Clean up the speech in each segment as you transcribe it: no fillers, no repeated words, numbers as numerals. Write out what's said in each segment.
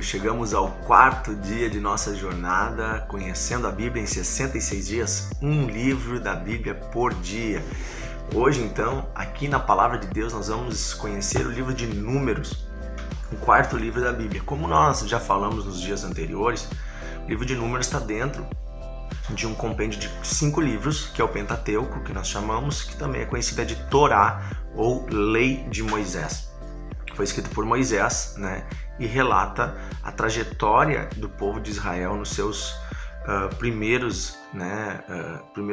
chegamos ao 4º dia de nossa jornada, conhecendo a Bíblia em 66 dias, um livro da Bíblia por dia. Hoje, então, aqui na Palavra de Deus, nós vamos conhecer o livro de Números, o 4º livro da Bíblia. Como nós já falamos nos dias anteriores, o livro de Números está dentro de um compêndio de 5 livros, que é o Pentateuco, que nós chamamos, que também é conhecida de Torá, ou Lei de Moisés. Foi escrito por Moisés, e relata a trajetória do povo de Israel nos seus primeiros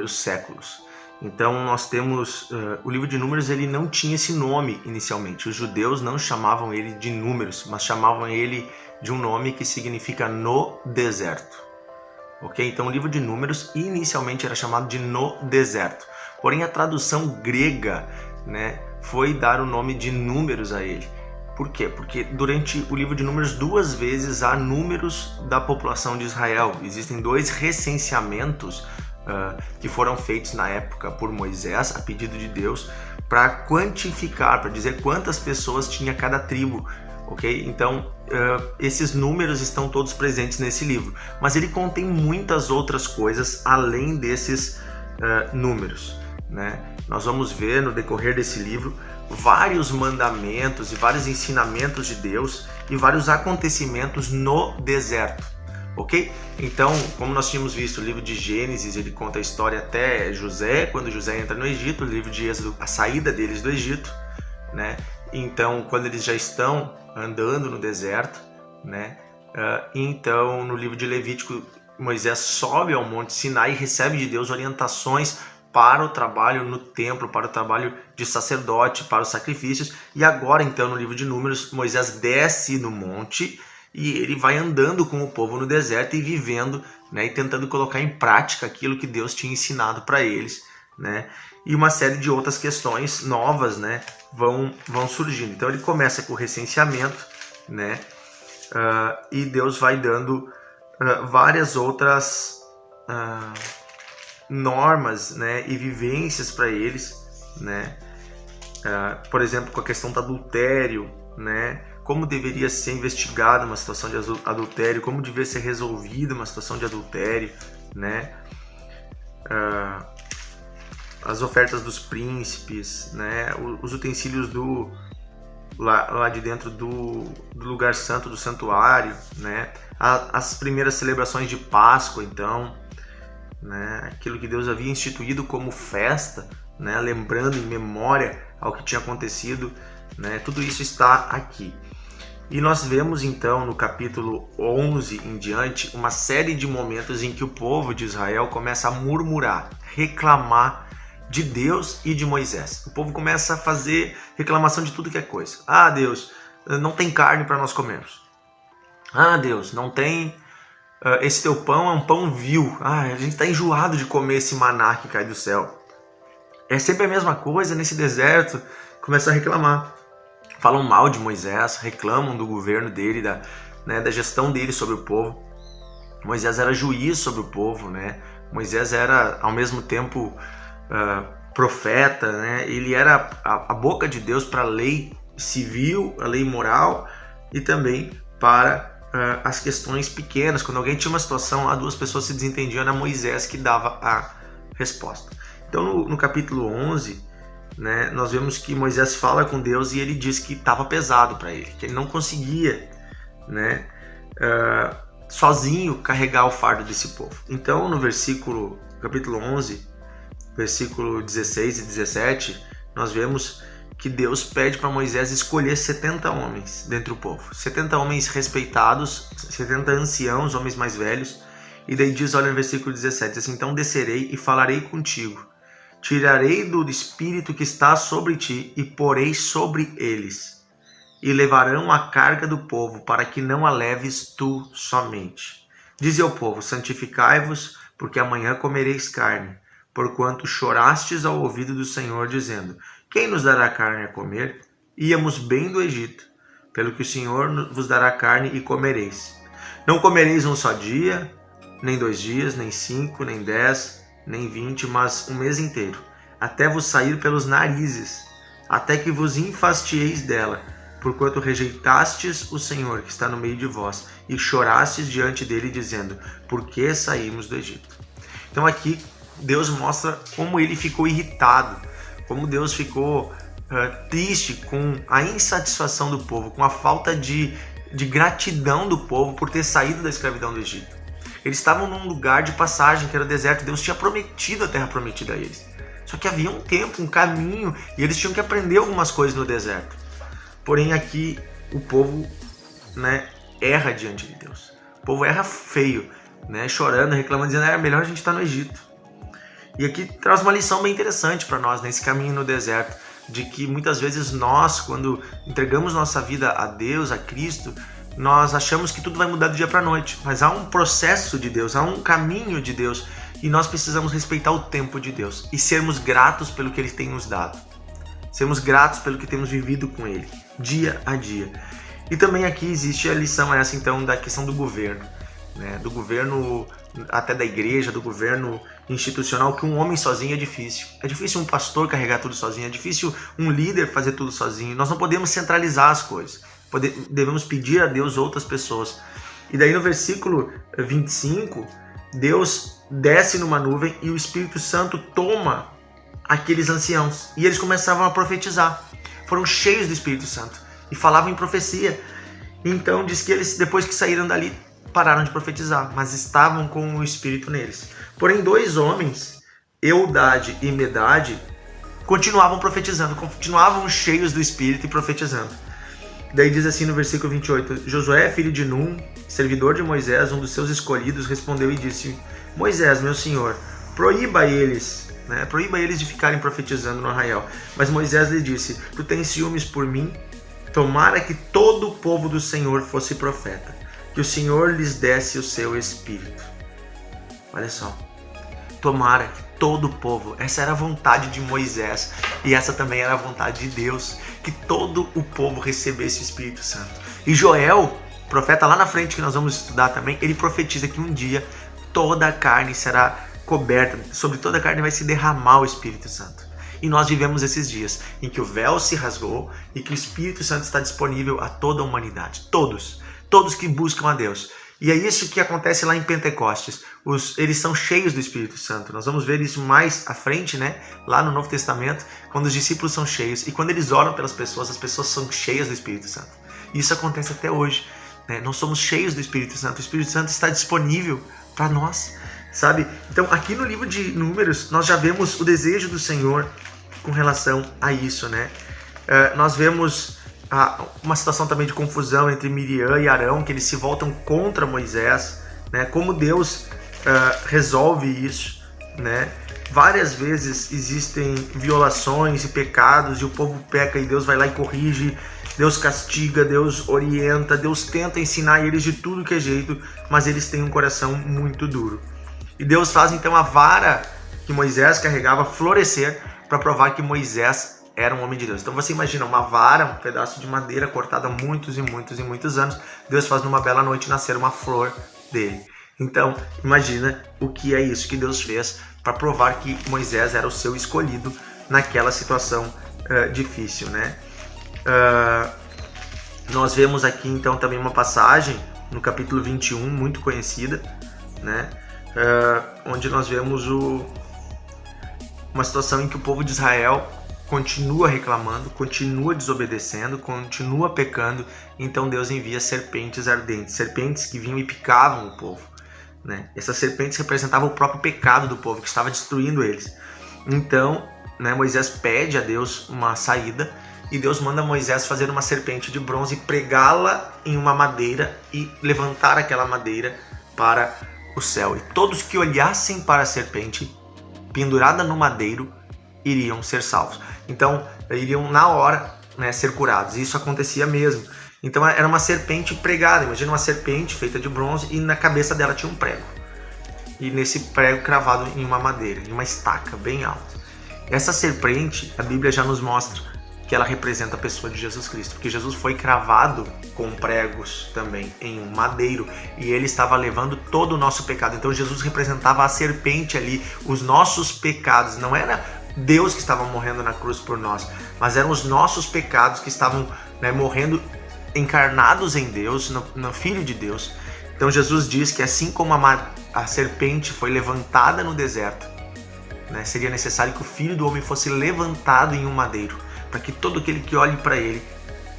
séculos. Então nós temos o livro de Números, ele não tinha esse nome inicialmente. Os judeus não chamavam ele de Números, mas chamavam ele de um nome que significa no deserto. Ok? Então o livro de Números inicialmente era chamado de No Deserto. Porém a tradução grega, foi dar o nome de Números a ele. Por quê? Porque durante o livro de Números 2 vezes há números da população de Israel. Existem 2 recenseamentos que foram feitos na época por Moisés, a pedido de Deus, para quantificar, para dizer quantas pessoas tinha cada tribo. Ok? Então, esses números estão todos presentes nesse livro. Mas ele contém muitas outras coisas além desses números. Nós vamos ver no decorrer desse livro vários mandamentos e vários ensinamentos de Deus e vários acontecimentos no deserto, ok? Então, como nós tínhamos visto, o livro de Gênesis, ele conta a história até José, quando José entra no Egito, o livro de Êxodo, a saída deles do Egito, Então, quando eles já estão andando no deserto, Então, no livro de Levítico, Moisés sobe ao Monte Sinai e recebe de Deus orientações para o trabalho no templo, para o trabalho de sacerdote, para os sacrifícios. E agora, então, no livro de Números, Moisés desce no monte e ele vai andando com o povo no deserto e vivendo, e tentando colocar em prática aquilo que Deus tinha ensinado para eles, E uma série de outras questões novas, vão surgindo. Então, ele começa com o recenseamento, e Deus vai dando várias outras normas, e vivências para eles, por exemplo, com a questão do adultério, como deveria ser investigada uma situação de adultério, como deveria ser resolvida uma situação de adultério, as ofertas dos príncipes, os utensílios lá de dentro do lugar santo, do santuário, as primeiras celebrações de Páscoa, então, aquilo que Deus havia instituído como festa, lembrando em memória ao que tinha acontecido, tudo isso está aqui. E nós vemos então no capítulo 11 em diante uma série de momentos em que o povo de Israel começa a murmurar, reclamar de Deus e de Moisés. O povo começa a fazer reclamação de tudo que é coisa. Ah, Deus, não tem carne para nós comermos. Ah, Deus, não tem... esse teu pão é um pão vil. A gente está enjoado de comer esse maná que cai do céu. É sempre a mesma coisa nesse deserto. Começam a reclamar. Falam mal de Moisés, reclamam do governo dele, da gestão dele sobre o povo. Moisés era juiz sobre o povo, Moisés era, ao mesmo tempo, profeta, Ele era a boca de Deus para a lei civil, a lei moral e também para as questões pequenas. Quando alguém tinha uma situação lá, 2 pessoas se desentendiam, era Moisés que dava a resposta. Então no capítulo 11, nós vemos que Moisés fala com Deus e ele diz que estava pesado para ele, que ele não conseguia sozinho carregar o fardo desse povo. Então no capítulo 11, versículo 16 e 17, nós vemos que Deus pede para Moisés escolher 70 homens dentre o povo. 70 homens respeitados, 70 anciãos, homens mais velhos. E daí diz, olha no versículo 17, diz assim, então descerei e falarei contigo. Tirarei do espírito que está sobre ti e porei sobre eles. E levarão a carga do povo, para que não a leves tu somente. Dize ao povo, santificai-vos, porque amanhã comereis carne. Porquanto chorastes ao ouvido do Senhor, dizendo, quem nos dará carne a comer? Íamos bem do Egito, pelo que o Senhor vos dará carne e comereis. Não comereis um só dia, nem 2 dias, nem 5, nem 10, nem 20, mas um mês inteiro, até vos sair pelos narizes, até que vos enfastieis dela, porquanto rejeitastes o Senhor que está no meio de vós e chorastes diante dele dizendo, por que saímos do Egito? Então aqui Deus mostra como ele ficou irritado, como Deus ficou triste com a insatisfação do povo, com a falta de gratidão do povo por ter saído da escravidão do Egito. Eles estavam num lugar de passagem, que era o deserto. Deus tinha prometido a terra prometida a eles. Só que havia um tempo, um caminho, e eles tinham que aprender algumas coisas no deserto. Porém, aqui o povo, erra diante de Deus. O povo erra feio, chorando, reclamando, dizendo era melhor a gente estar no Egito. E aqui traz uma lição bem interessante para nós, nesse caminho no deserto, de que muitas vezes nós, quando entregamos nossa vida a Deus, a Cristo, nós achamos que tudo vai mudar do dia para a noite, mas há um processo de Deus, há um caminho de Deus, e nós precisamos respeitar o tempo de Deus e sermos gratos pelo que Ele tem nos dado, sermos gratos pelo que temos vivido com Ele, dia a dia. E também aqui existe a lição essa então da questão do governo, do governo até da igreja, do governo institucional, que um homem sozinho é difícil. É difícil um pastor carregar tudo sozinho, é difícil um líder fazer tudo sozinho. Nós não podemos centralizar as coisas. Devemos pedir a Deus outras pessoas. E daí no versículo 25, Deus desce numa nuvem e o Espírito Santo toma aqueles anciãos. E eles começavam a profetizar. Foram cheios do Espírito Santo e falavam em profecia. Então diz que eles, depois que saíram dali, pararam de profetizar, mas estavam com o Espírito neles. Porém, 2 homens, Eudade e Medade, continuavam profetizando, continuavam cheios do Espírito e profetizando. Daí diz assim no versículo 28, Josué, filho de Num, servidor de Moisés, um dos seus escolhidos, respondeu e disse, Moisés, meu senhor, proíba eles de ficarem profetizando no arraial. Mas Moisés lhe disse, tu tens ciúmes por mim? Tomara que todo o povo do Senhor fosse profeta, que o Senhor lhes desse o seu Espírito. Olha só, tomara que todo o povo, essa era a vontade de Moisés e essa também era a vontade de Deus, que todo o povo recebesse o Espírito Santo. E Joel, profeta lá na frente que nós vamos estudar também, ele profetiza que um dia toda a carne será coberta, sobre toda a carne vai se derramar o Espírito Santo. E nós vivemos esses dias em que o véu se rasgou e que o Espírito Santo está disponível a toda a humanidade, todos que buscam a Deus. E é isso que acontece lá em Pentecostes. Eles são cheios do Espírito Santo. Nós vamos ver isso mais à frente, lá no Novo Testamento, quando os discípulos são cheios. E quando eles oram pelas pessoas, as pessoas são cheias do Espírito Santo. E isso acontece até hoje. Nós somos cheios do Espírito Santo. O Espírito Santo está disponível para nós, sabe? Então, aqui no livro de Números, nós já vemos o desejo do Senhor com relação a isso, nós vemos uma situação também de confusão entre Miriam e Arão, que eles se voltam contra Moisés, como Deus resolve isso, Várias vezes existem violações e pecados e o povo peca e Deus vai lá e corrige, Deus castiga, Deus orienta, Deus tenta ensinar eles de tudo que é jeito, mas eles têm um coração muito duro. E Deus faz então a vara que Moisés carregava florescer para provar que Moisés era um homem de Deus. Então você imagina uma vara, um pedaço de madeira cortado há muitos e muitos e muitos anos, Deus faz numa bela noite nascer uma flor dele. Então imagina o que é isso que Deus fez para provar que Moisés era o seu escolhido naquela situação difícil, Nós vemos aqui então também uma passagem no capítulo 21, muito conhecida, onde nós vemos uma situação em que o povo de Israel continua reclamando, continua desobedecendo, continua pecando, então Deus envia serpentes ardentes, serpentes que vinham e picavam o povo. Essas serpentes representavam o próprio pecado do povo, que estava destruindo eles. Então, Moisés pede a Deus uma saída, e Deus manda Moisés fazer uma serpente de bronze, pregá-la em uma madeira e levantar aquela madeira para o céu. E todos que olhassem para a serpente pendurada no madeiro iriam ser salvos. Então, iriam na hora ser curados. E isso acontecia mesmo. Então, era uma serpente pregada. Imagina uma serpente feita de bronze e na cabeça dela tinha um prego. E nesse prego cravado em uma madeira, em uma estaca bem alta. Essa serpente, a Bíblia já nos mostra que ela representa a pessoa de Jesus Cristo, porque Jesus foi cravado com pregos também em um madeiro e ele estava levando todo o nosso pecado. Então Jesus representava a serpente ali, os nossos pecados. Não era Deus que estava morrendo na cruz por nós, mas eram os nossos pecados que estavam, né, morrendo encarnados em Deus, no Filho de Deus. Então Jesus diz que assim como a serpente foi levantada no deserto, né, seria necessário que o Filho do Homem fosse levantado em um madeiro, para que todo aquele que olhe para ele,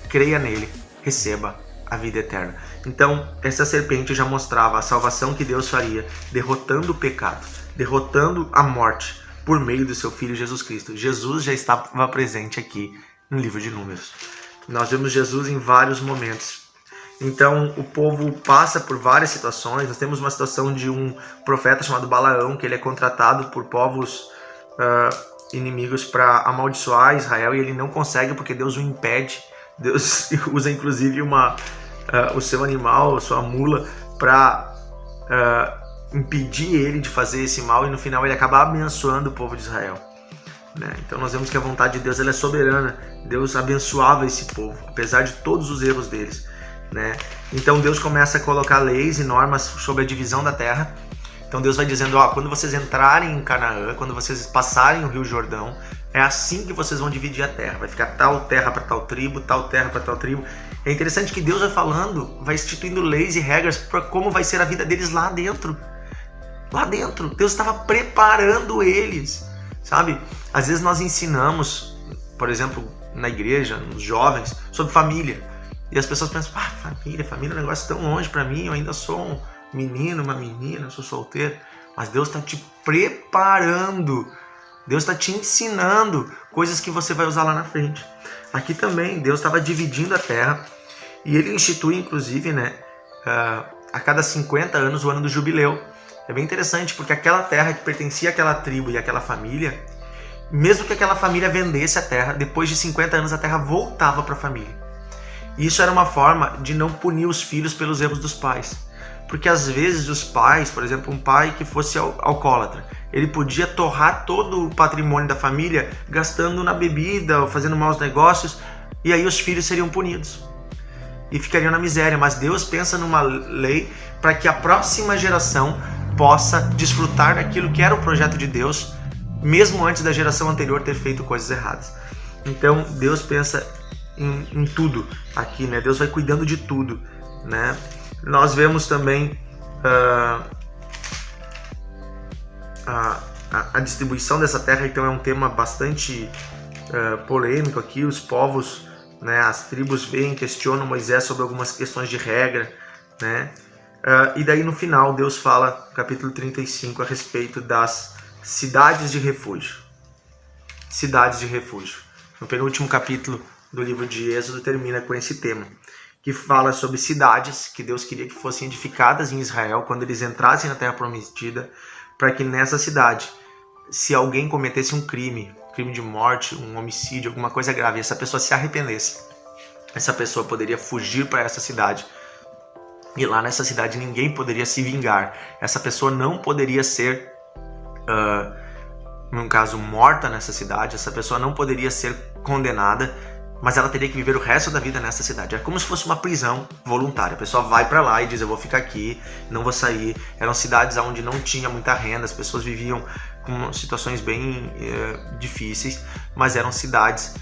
creia nele, receba a vida eterna. Então, essa serpente já mostrava a salvação que Deus faria, derrotando o pecado, derrotando a morte, por meio do seu Filho Jesus Cristo. Jesus já estava presente aqui no livro de Números. Nós vemos Jesus em vários momentos. Então, o povo passa por várias situações. Nós temos uma situação de um profeta chamado Balaão, que ele é contratado por povos inimigos para amaldiçoar Israel, e ele não consegue porque Deus o impede. Deus usa inclusive o seu animal, a sua mula, para impedir ele de fazer esse mal, e no final ele acaba abençoando o povo de Israel, né? Então nós vemos que a vontade de Deus, ela é soberana. Deus abençoava esse povo, apesar de todos os erros deles, né? Então Deus começa a colocar leis e normas sobre a divisão da terra. Então Deus vai dizendo, quando vocês entrarem em Canaã, quando vocês passarem o Rio Jordão, é assim que vocês vão dividir a terra. Vai ficar tal terra para tal tribo, tal terra para tal tribo. É interessante que Deus vai falando, vai instituindo leis e regras para como vai ser a vida deles lá dentro. Lá dentro. Deus estava preparando eles, sabe? Às vezes nós ensinamos, por exemplo, na igreja, nos jovens, sobre família. E as pessoas pensam, família é um negócio tão longe para mim, eu ainda sou um menino, uma menina, eu sou solteiro. Mas Deus está te preparando. Deus está te ensinando coisas que você vai usar lá na frente. Aqui também, Deus estava dividindo a terra, e ele institui, inclusive, né, a cada 50 anos o ano do jubileu. É bem interessante, porque aquela terra que pertencia àquela tribo e àquela família, mesmo que aquela família vendesse a terra, depois de 50 anos a terra voltava para a família. E isso era uma forma de não punir os filhos pelos erros dos pais. Porque às vezes os pais, por exemplo, um pai que fosse alcoólatra, ele podia torrar todo o patrimônio da família gastando na bebida ou fazendo maus negócios, e aí os filhos seriam punidos e ficariam na miséria. Mas Deus pensa numa lei para que a próxima geração possa desfrutar daquilo que era o projeto de Deus, mesmo antes da geração anterior ter feito coisas erradas. Então Deus pensa em tudo aqui, né? Deus vai cuidando de tudo, né? Nós vemos também a distribuição dessa terra. Então é um tema bastante polêmico aqui. Os povos, né, as tribos vêm, questionam Moisés sobre algumas questões de regra, né? E daí no final Deus fala, no capítulo 35, a respeito das cidades de refúgio. Cidades de refúgio. No penúltimo capítulo do livro de Êxodo termina com esse tema, que fala sobre cidades que Deus queria que fossem edificadas em Israel quando eles entrassem na Terra Prometida, para que nessa cidade, se alguém cometesse um crime de morte, um homicídio, alguma coisa grave, e essa pessoa se arrependesse, essa pessoa poderia fugir para essa cidade, e lá nessa cidade ninguém poderia se vingar. Essa pessoa não poderia ser, no caso, morta nessa cidade, essa pessoa não poderia ser condenada, mas ela teria que viver o resto da vida nessa cidade. É como se fosse uma prisão voluntária. A pessoa vai para lá e diz, eu vou ficar aqui, não vou sair. Eram cidades onde não tinha muita renda, as pessoas viviam com situações bem difíceis, mas eram cidades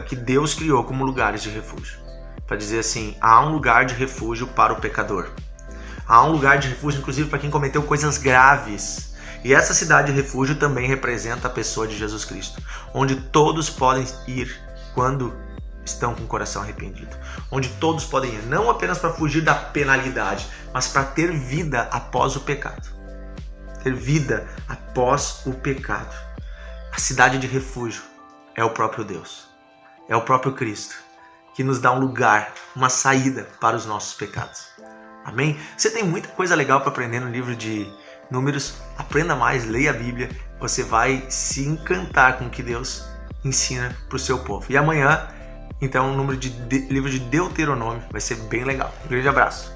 que Deus criou como lugares de refúgio. Para dizer assim, há um lugar de refúgio para o pecador. Há um lugar de refúgio, inclusive, para quem cometeu coisas graves. E essa cidade de refúgio também representa a pessoa de Jesus Cristo, onde todos podem ir quando estão com o coração arrependido, onde todos podem ir, não apenas para fugir da penalidade, mas para ter vida após o pecado. Ter vida após o pecado. A cidade de refúgio é o próprio Deus, é o próprio Cristo, que nos dá um lugar, uma saída para os nossos pecados. Amém? Você tem muita coisa legal para aprender no livro de Números. Aprenda mais, leia a Bíblia, você vai se encantar com o que Deus ensina para o seu povo. E amanhã, então, o livro de Deuteronômio vai ser bem legal. Um grande abraço.